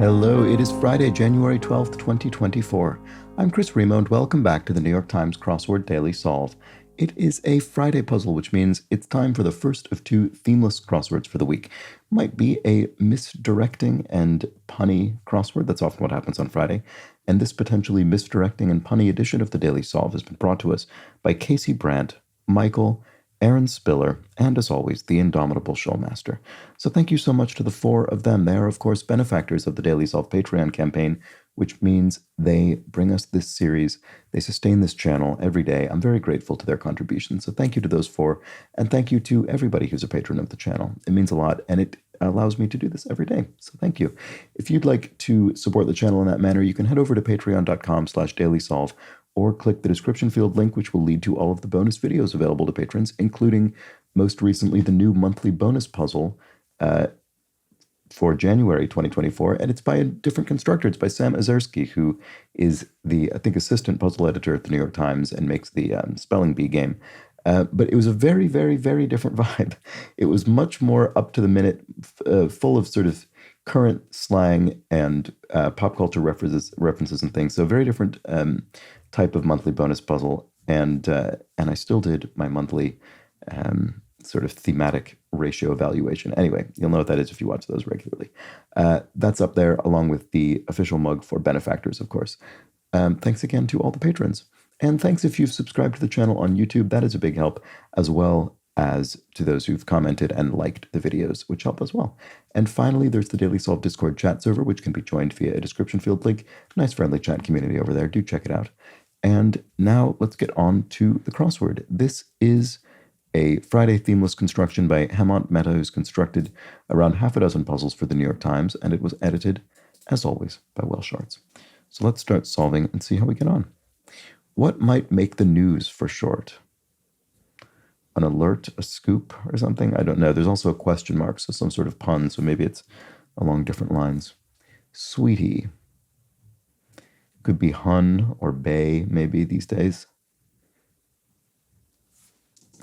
Hello, it is Friday, January 12th, 2024. I'm Chris Remo, and welcome back to the New York Times Crossword Daily Solve. It is a Friday puzzle, which means it's time for the first of two themeless crosswords for the week. Might be a misdirecting and punny crossword. That's often what happens on Friday. And this potentially misdirecting and punny edition of the Daily Solve has been brought to us by Casey Brandt, Michael, Aaron Spiller, and as always, the indomitable Showmaster. So thank you so much to the four of them. They are, of course, benefactors of the Daily Solve Patreon campaign, which means they bring us this series. They sustain this channel every day. I'm very grateful to their contributions. So thank you to those four, and thank you to everybody who's a patron of the channel. It means a lot, and it allows me to do this every day. So thank you. If you'd like to support the channel in that manner, you can head over to patreon.com/dailysolve or click the description field link, which will lead to all of the bonus videos available to patrons, including most recently the new monthly bonus puzzle for January 2024, and it's by a different constructor. It's by Sam Azersky, who is the, I think, assistant puzzle editor at the New York Times and makes the spelling bee game. But it was a very, very, very different vibe. It was much more up to the minute, full of sort of current slang and pop culture references and things. So a very different type of monthly bonus puzzle. And I still did my monthly sort of thematic ratio evaluation. Anyway, you'll know what that is if you watch those regularly. That's up there along with the official mug for benefactors, of course. Thanks again to all the patrons. And thanks if you've subscribed to the channel on YouTube. That is a big help, as well as to those who've commented and liked the videos, which help as well. And finally, there's the Daily Solve Discord chat server, which can be joined via a description field link. Nice friendly chat community over there. Do check it out. And now let's get on to the crossword. This is a Friday themeless construction by Hemant Mehta, who's constructed around half a dozen puzzles for the New York Times, and it was edited, as always, by Will Sharts. So let's start solving and see how we get on. What might make the news for short? An alert, a scoop, or something? I don't know. There's also a question mark, so some sort of pun, so maybe it's along different lines. Sweetie. Could be hun or bay, maybe, these days.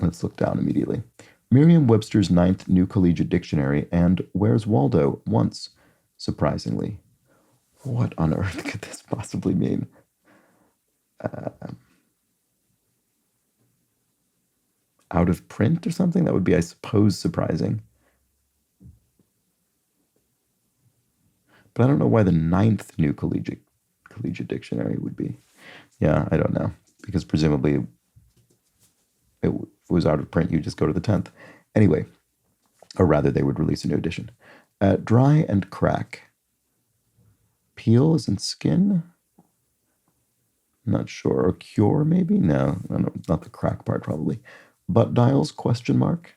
Let's look down immediately. Merriam-Webster's 9th New Collegiate Dictionary and Where's Waldo once, surprisingly. What on earth could this possibly mean? Out of print or something? That would be, I suppose, surprising. But I don't know why the 9th New Collegiate Dictionary would be. Yeah, I don't know. Because presumably it was out of print, you just go to the 10th. Anyway, or rather they would release a new edition. Dry and crack. Peel as in skin? Not sure. Or cure, maybe? No, not the crack part, probably. Butt dials, question mark?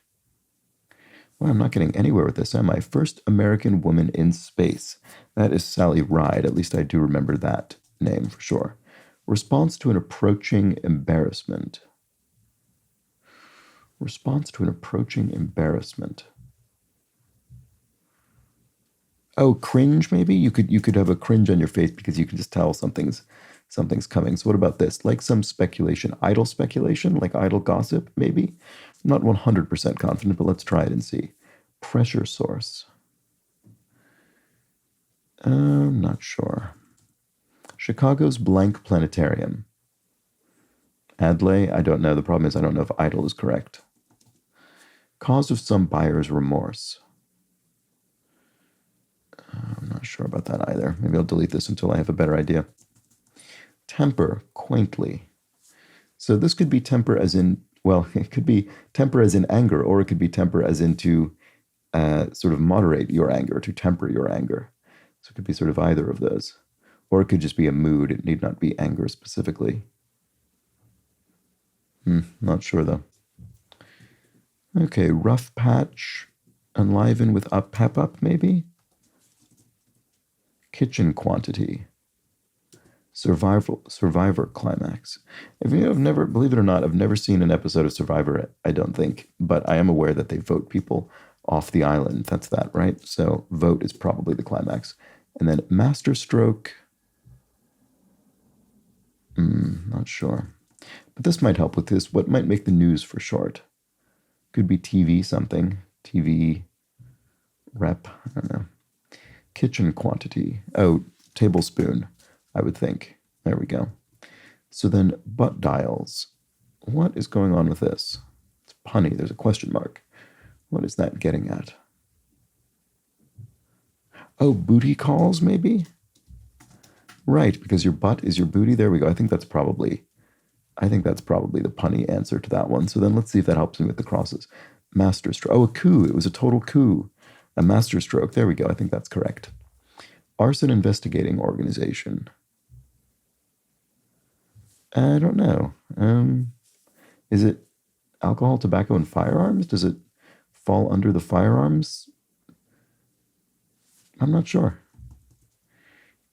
Well, I'm not getting anywhere with this, am I? First American woman in space. That is Sally Ride. At least I do remember that name for sure. Response to an approaching embarrassment. Response to an approaching embarrassment. Oh, cringe, maybe? You could have a cringe on your face because you can just tell something's coming. So what about this? Like some speculation, idle speculation, like idle gossip, maybe? I'm not 100% confident, but let's try it and see. Pressure source. I'm not sure. Chicago's blank planetarium. Adlai, I don't know. The problem is I don't know if idle is correct. Cause of some buyer's remorse. I'm not sure about that either. Maybe I'll delete this until I have a better idea. Temper, quaintly. So this could be temper as in, well, it could be temper as in anger, or it could be temper as in to sort of moderate your anger, to temper your anger. So it could be sort of either of those. Or it could just be a mood. It need not be anger specifically. Not sure, though. Okay, rough patch, enliven with pep up, maybe? Kitchen quantity. Survivor climax. If you have never, believe it or not, I've never seen an episode of Survivor, I don't think, but I am aware that they vote people off the island. That's that, right? So vote is probably the climax. And then master stroke. Not sure. But this might help with this. What might make the news for short? Could be TV something. TV rep. I don't know. Kitchen quantity. Oh, tablespoon, I would think. There we go. So then butt dials. What is going on with this? It's punny. There's a question mark. What is that getting at? Oh, booty calls, maybe? Right, because your butt is your booty. There we go. I think that's probably the punny answer to that one. So then let's see if that helps me with the crosses. Master stroke. Oh, a coup. It was a total coup. A master stroke. There we go. I think that's correct. Arson investigating organization. I don't know. Is it alcohol, tobacco, and firearms? Does it fall under the firearms? I'm not sure.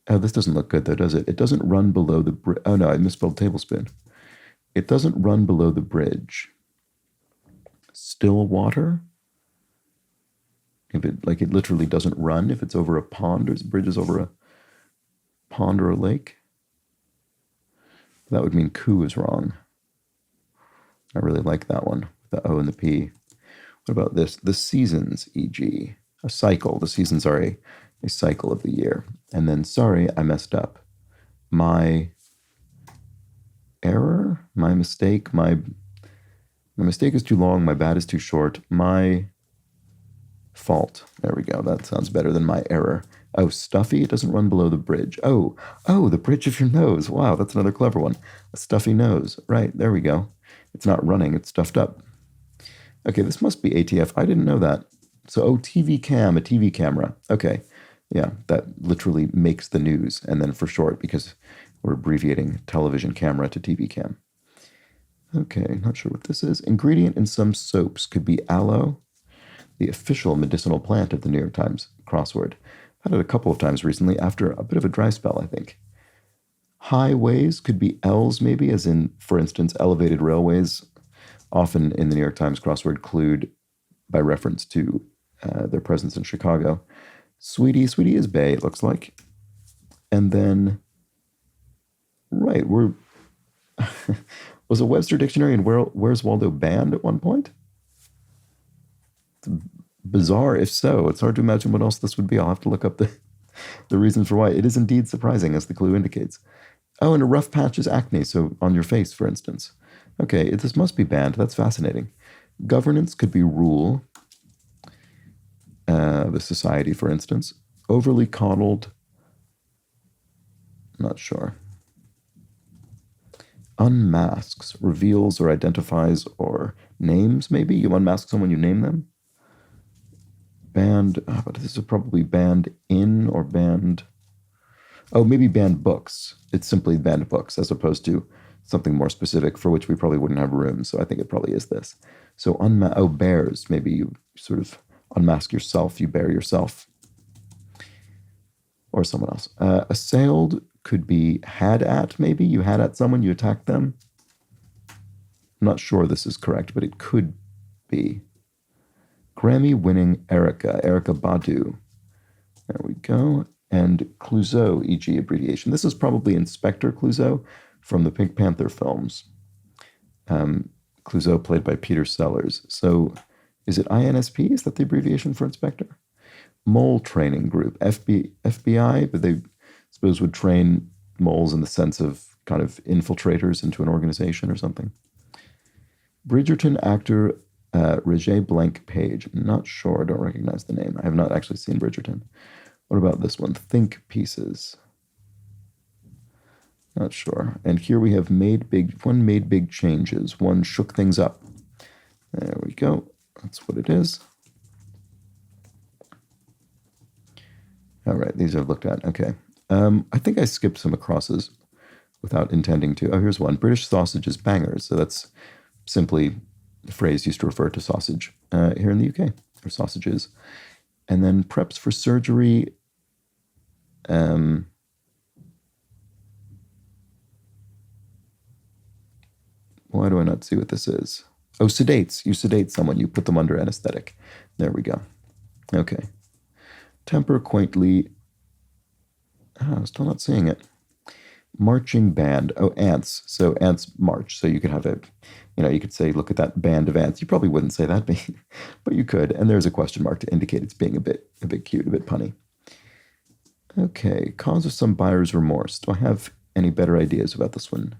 Oh, this doesn't look good though, does it? It doesn't run below the bridge. Oh no, I misspelled tablespoon. It doesn't run below the bridge. Still water? If it literally doesn't run if it's over a pond, or the bridge is over a pond or a lake. That would mean coup is wrong. I really like that one. The O and the P. What about this? The seasons, e.g. a cycle. The seasons are a cycle of the year. And then, sorry, I messed up. My error, my mistake, my mistake is too long, my bad is too short, my fault. There we go. That sounds better than my error. Oh, stuffy, it doesn't run below the bridge. Oh, the bridge of your nose. Wow, that's another clever one. A stuffy nose. Right, there we go. It's not running, it's stuffed up. Okay, this must be ATF. I didn't know that. So, TV cam, a TV camera. Okay, yeah, that literally makes the news. And then for short, because we're abbreviating television camera to TV cam. Okay, not sure what this is. Ingredient in some soaps could be aloe, the official medicinal plant of the New York Times crossword. I've had it a couple of times recently after a bit of a dry spell, I think. Highways could be L's maybe, as in, for instance, elevated railways, often in the New York Times crossword clued by reference to their presence in Chicago. Sweetie is Bay, it looks like. And then, right, was a Webster Dictionary and Where's Waldo banned at one point? It's bizarre if so. It's hard to imagine what else this would be. I'll have to look up the reasons for why. It is indeed surprising, as the clue indicates. Oh, and a rough patch is acne, so on your face, for instance. Okay, this must be banned. That's fascinating. Governance could be rule. The society, for instance. Overly coddled. Not sure. Unmasks, reveals or identifies or names, maybe? You unmask someone, you name them? Banned, but this is probably banned in or banned. Oh, maybe banned books. It's simply banned books as opposed to something more specific for which we probably wouldn't have room. So I think it probably is this. So bears. Maybe you sort of unmask yourself. You bear yourself. Or someone else. Assailed could be had at, maybe. You had at someone, you attacked them. I'm not sure this is correct, but it could be. Grammy-winning Erica Badu. There we go. And Clouseau, e.g. abbreviation. This is probably Inspector Clouseau from the Pink Panther films. Clouseau played by Peter Sellers. So is it INSP? Is that the abbreviation for Inspector? Mole Training Group, FBI, but they suppose would train moles in the sense of kind of infiltrators into an organization or something. Bridgerton actor Roger Blank Page. Not sure, don't recognize the name. I have not actually seen Bridgerton. What about this one? Think pieces. Not sure. And here we have made big changes. One shook things up. There we go. That's what it is. All right, these are looked at. Okay. I think I skipped some acrosses without intending to. Oh, here's one. British sausage is bangers. So that's simply the phrase used to refer to sausage here in the UK, or sausages. And then preps for surgery. Why do I not see what this is? Oh, sedates. You sedate someone. You put them under anesthetic. There we go. Okay. Temper quaintly. I'm still not seeing it. Marching band. Oh, ants. So ants march. So you could have you could say, look at that band of ants. You probably wouldn't say that, but you could. And there's a question mark to indicate it's being a bit cute, a bit punny. Okay, cause of some buyer's remorse. Do I have any better ideas about this one?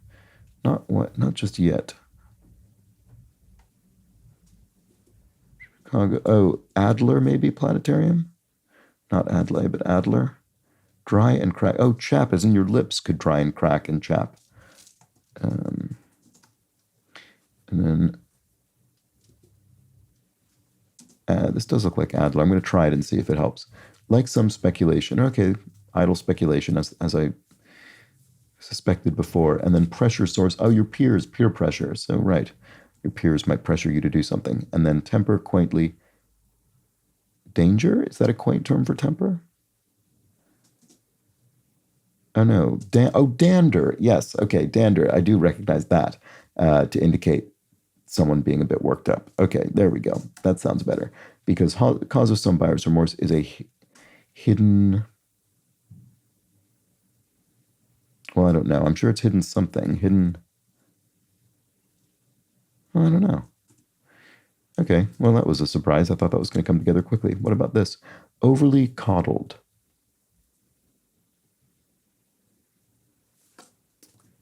Not just yet. Chicago. Oh, Adler maybe planetarium? Not Adlai, but Adler. Dry and crack. Oh, chap, as in your lips could dry and crack and chap. And then this does look like Adler. I'm going to try it and see if it helps. Like some speculation. Okay, idle speculation, as I suspected before. And then pressure source. Oh, your peers, peer pressure. So, right. Your peers might pressure you to do something. And then temper, quaintly. Danger? Is that a quaint term for temper? Oh, no. Dander. Yes. Okay, dander. I do recognize that to indicate someone being a bit worked up. Okay, there we go. That sounds better. Because cause of some buyer's remorse is a hidden... Well, I don't know. I'm sure it's hidden something. Hidden... Well, I don't know. Okay, well, that was a surprise. I thought that was going to come together quickly. What about this? Overly coddled.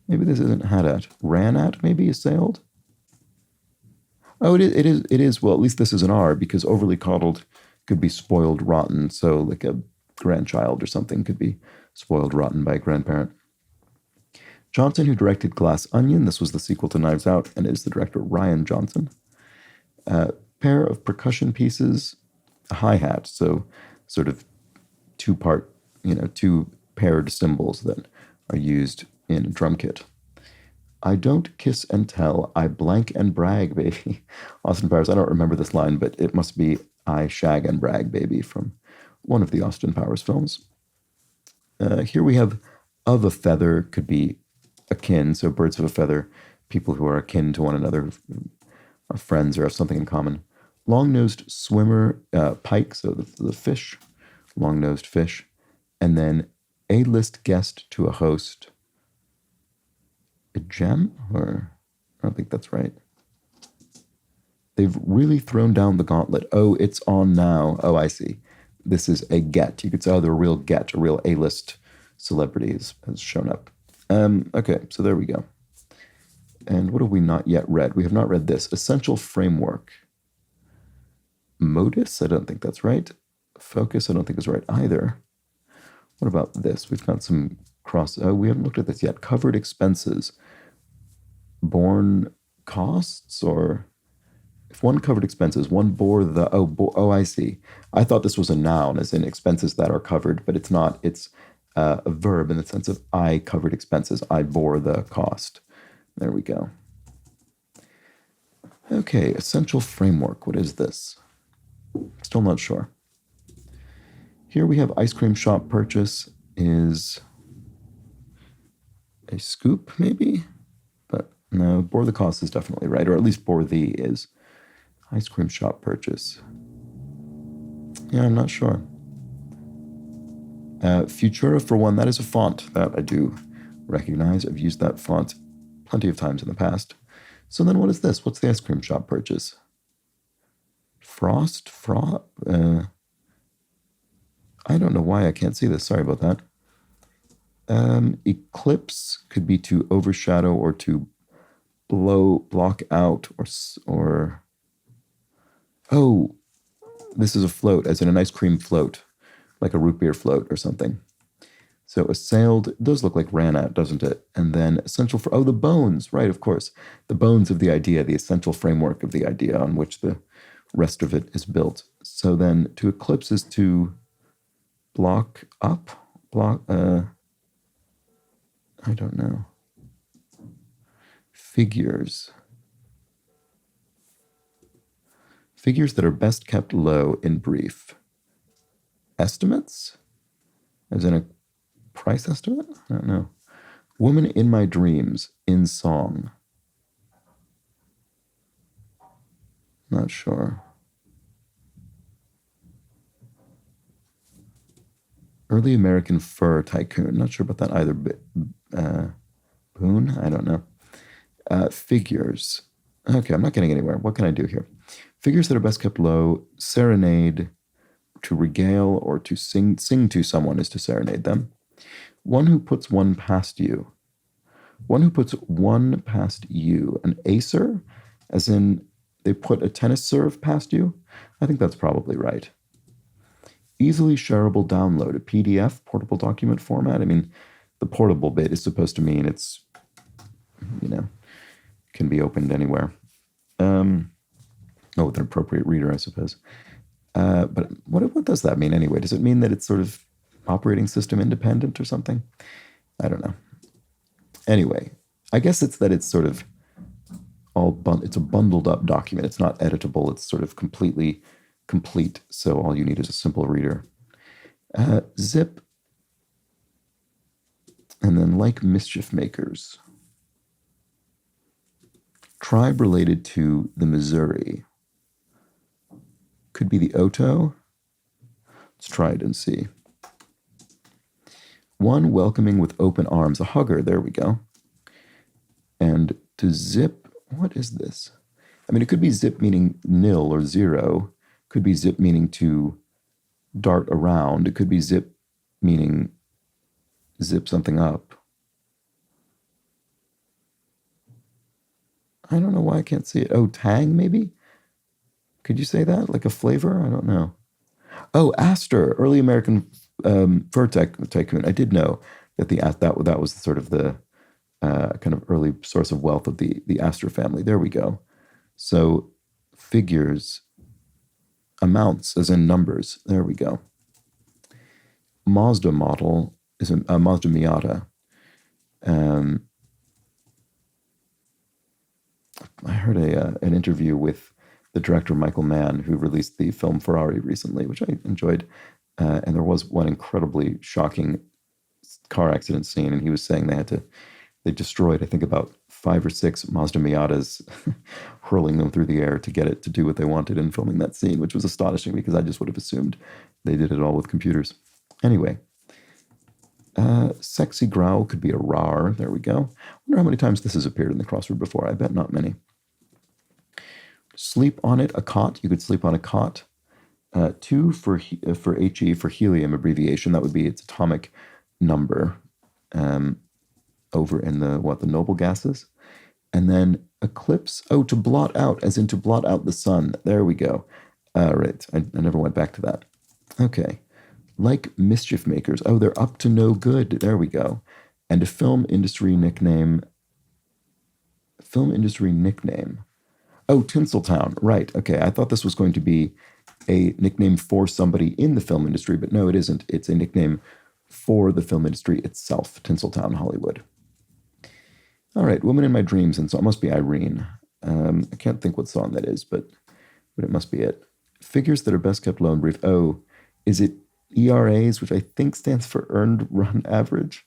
Maybe this isn't had at. Ran at, maybe, assailed? Oh, it is. Well, at least this is an R, because overly coddled could be spoiled rotten. So like a grandchild or something could be spoiled rotten by a grandparent. Johnson, who directed Glass Onion. This was the sequel to Knives Out, and is the director Rian Johnson. Pair of percussion pieces, a hi-hat, so sort of two paired cymbals that are used in a drum kit. I don't kiss and tell, I blank and brag, baby. Austin Powers, I don't remember this line, but it must be I shag and brag, baby, from one of the Austin Powers films. Here we have of a feather, could be akin, so birds of a feather, people who are akin to one another, are friends or have something in common. Long-nosed swimmer, pike, so the fish, long-nosed fish. And then A-list guest to a host. A gem? Or I don't think that's right. They've really thrown down the gauntlet. Oh, it's on now. Oh, I see. This is a get. You could say, oh, they're a real get, a real A-list celebrity has shown up. Okay, so there we go. And what have we not yet read? We have not read this. Essential framework. Modus? I don't think that's right. Focus? I don't think is right either. What about this? We've got some we haven't looked at this yet. Covered expenses. Borne costs? Or if one covered expenses, one bore the... Oh, I see. I thought this was a noun, as in expenses that are covered, but it's not. It's a verb in the sense of I covered expenses. I bore the cost. There we go. Okay, essential framework. What is this? Still not sure. Here we have ice cream shop purchase is a scoop, maybe? But no, bore the cost is definitely right, or at least bore the is. Ice cream shop purchase. Yeah, I'm not sure. Futura, for one, that is a font that I do recognize. I've used that font plenty of times in the past. So then what is this? What's the ice cream shop purchase? Frost? I don't know why I can't see this. Sorry about that. Eclipse could be to overshadow or to block out or... Oh, this is a float, as in an ice cream float, like a root beer float or something. So assailed does look like ran at, doesn't it? And then essential for... Oh, the bones. Right, of course. The bones of the idea, the essential framework of the idea on which the rest of it is built. So then to eclipse is to block up? I don't know. Figures. Figures that are best kept low in brief. Estimates? As in a price estimate? I don't know. Woman in my dreams, in song. Not sure. Early American fur tycoon. Not sure about that either. Boone? I don't know. Figures. Okay, I'm not getting anywhere. What can I do here? Figures that are best kept low. Serenade. to regale or to sing to someone is to serenade them. One who puts one past you. One who puts one past you. An acer, as in they put a tennis serve past you? I think that's probably right. Easily shareable download, a PDF, portable document format. I mean, the portable bit is supposed to mean it's, can be opened anywhere. With an appropriate reader, I suppose. But what does that mean anyway? Does it mean that it's sort of operating system independent or something? I don't know. Anyway, I guess it's that it's sort of it's a bundled up document. It's not editable. It's sort of completely complete. So all you need is a simple reader. Zip. And then like mischief makers. Tribe related to the Missouri. Could be the Oto. Let's try it and see. One welcoming with open arms, a hugger, there we go. And to zip, what is this? I mean, it could be zip meaning nil or zero. Could be zip meaning to dart around. It could be zip meaning zip something up. I don't know why I can't see it. Oh, tang maybe? Could you say that? Like a flavor? I don't know. Oh, Astor, early American fur tycoon. I did know that that was sort of the kind of early source of wealth of the Astor family. There we go. So figures, amounts as in numbers. There we go. Mazda model is a Mazda Miata. I heard an interview with the director Michael Mann, who released the film Ferrari recently, which I enjoyed. And there was one incredibly shocking car accident scene, and he was saying they destroyed, I think, about 5 or 6 Mazda Miatas, hurling them through the air to get it to do what they wanted in filming that scene, which was astonishing because I just would have assumed they did it all with computers. Anyway, sexy growl could be a rar. There we go. I wonder how many times this has appeared in the crossword before. I bet not many. Sleep on it, a cot. You could sleep on a cot. 2 for He, for helium abbreviation. That would be its atomic number over in the noble gases. And then eclipse. Oh, to blot out, as in to blot out the sun. There we go. Right. I never went back to that. Okay. Like mischief makers. Oh, they're up to no good. There we go. And a film industry nickname. Oh, Tinseltown. Right. Okay. I thought this was going to be a nickname for somebody in the film industry, but no, it isn't. It's a nickname for the film industry itself. Tinseltown, Hollywood. All right. Woman in My Dreams. And so it must be Irene. I can't think what song that is, but it must be it. Figures that are best kept low and brief. Oh, is it ERAs, which I think stands for Earned Run Average?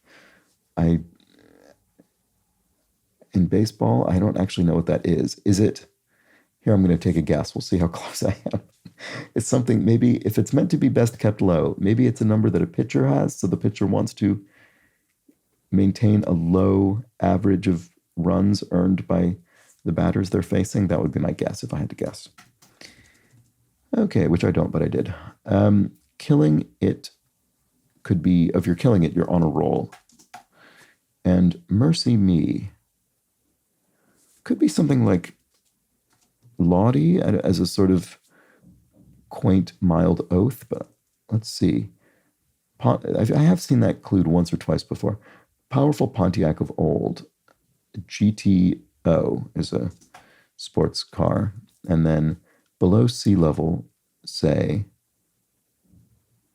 In baseball, I don't actually know what that is. Is it? Here, I'm going to take a guess. We'll see how close I am. It's something, maybe if it's meant to be best kept low, maybe it's a number that a pitcher has, so the pitcher wants to maintain a low average of runs earned by the batters they're facing. That would be my guess if I had to guess. Okay, which I don't, but I did. Killing it could be, if you're killing it, you're on a roll. And mercy me could be something like laudy as a sort of quaint, mild oath, but let's see. I have seen that clued once or twice before. Powerful Pontiac of old. GTO is a sports car. And then below sea level, say,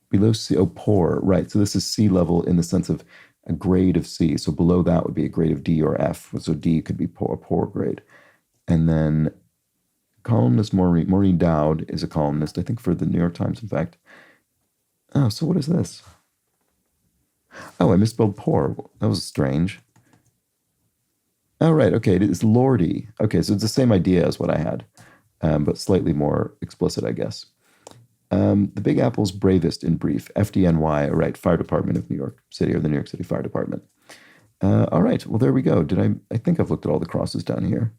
below sea, poor, right. So this is sea level in the sense of a grade of C. So below that would be a grade of D or F. So D could be a poor grade. And then columnist Maureen Dowd is a columnist, I think, for the New York Times, in fact. Oh, so what is this? Oh, I misspelled poor. That was strange. Oh, right. Okay, it is Lordy. Okay, so it's the same idea as what I had, but slightly more explicit, I guess. The Big Apple's bravest in brief. FDNY, right, Fire Department of New York City, or the New York City Fire Department. All right, well, there we go. I think I've looked at all the crosses down here.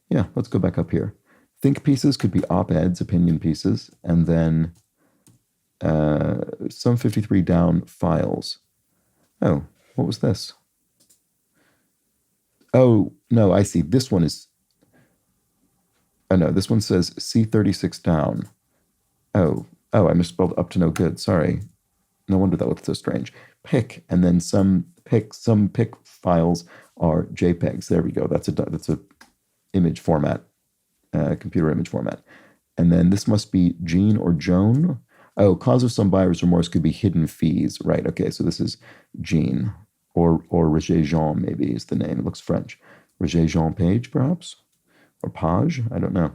Yeah, let's go back up here. Think pieces could be op-eds, opinion pieces, and then Some 53 down files. Oh, what was this? Oh, no, I see. This one is... Oh, no, this one says C36 down. Oh, I misspelled up to no good. Sorry. No wonder that looked so strange. Pic, and then some pic files are JPEGs. There we go. That's a image format, computer image format. And then this must be Jean or Joan. Oh, cause of some buyer's remorse could be hidden fees. Right. Okay. So this is Jean or Roger Jean, maybe is the name. It looks French. Roger Jean Page, perhaps? Or Page? I don't know.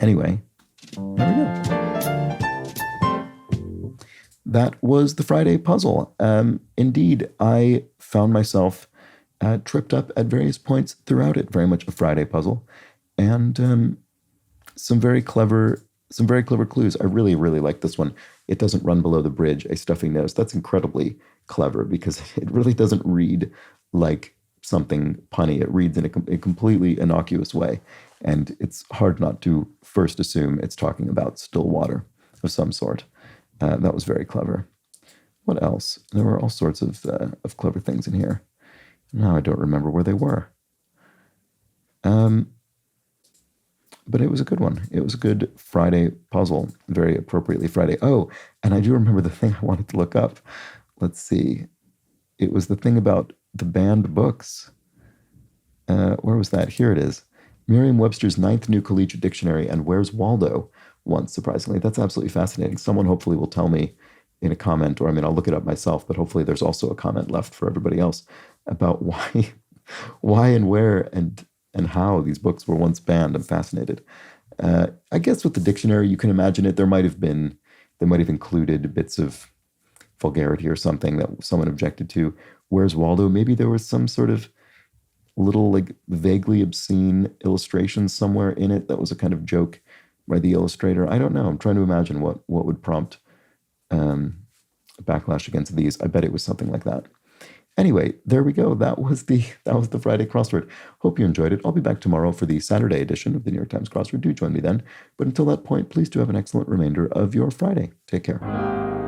Anyway, there we go. That was the Friday puzzle. Indeed, I found myself tripped up at various points throughout it. Very much a Friday puzzle. And some very clever clues. I really, really like this one. It doesn't run below the bridge, a stuffing nose. That's incredibly clever because it really doesn't read like something punny. It reads in a completely innocuous way. And it's hard not to first assume it's talking about still water of some sort. That was very clever. What else? There were all sorts of clever things in here. Now I don't remember where they were. But it was a good one. It was a good Friday puzzle, very appropriately Friday. Oh, and I do remember the thing I wanted to look up. Let's see. It was the thing about the banned books. Where was that? Here it is. Merriam-Webster's 9th New Collegiate Dictionary and Where's Waldo? Once, surprisingly. That's absolutely fascinating. Someone hopefully will tell me in a comment, or I'll look it up myself, but hopefully there's also a comment left for everybody else about why and where and how these books were once banned. I'm fascinated. I guess with the dictionary, you can imagine it. They might have included bits of vulgarity or something that someone objected to. Where's Waldo? Maybe there was some sort of little, like, vaguely obscene illustration somewhere in it that was a kind of joke by the illustrator. I don't know. I'm trying to imagine what would prompt backlash against these. I bet it was something like that. Anyway, there we go. That was the Friday crossword. Hope you enjoyed it. I'll be back tomorrow for the Saturday edition of the New York Times crossword. Do join me then. But until that point, please do have an excellent remainder of your Friday. Take care.